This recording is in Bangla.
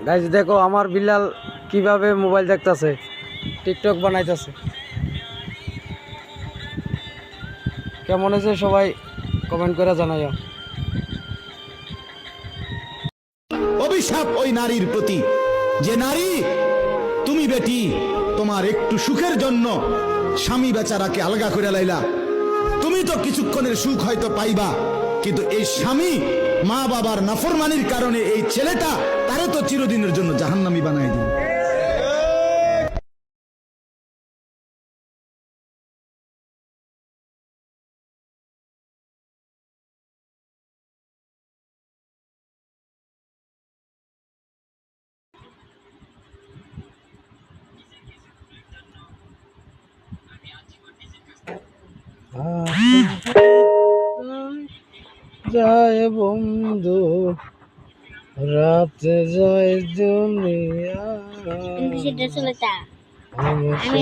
গাইজ দেখো আমার বিলাল কিভাবে মোবাইল দেখতেছে, টিকটক বানাইতেছে। কেমন আছে সবাই কমেন্ট করে জানাইও। অভিশাপ ওই নারীর প্রতি, যে নারী তুমি বেটি তোমার একটু সুখের জন্য স্বামী বেচারাকে আলগা করে লাইলা। তুমি তো কিছুক্ষণের সুখ হয়তো পাইবা, কিন্তু এই স্বামী মা বাবার নাফরমানির কারণে এই ছেলেটা তারে তো চিরদিনের জন্য জাহান্নামী বানাই দিল। যায় বন্ধু রাতে যায় দুনিয়া। আমি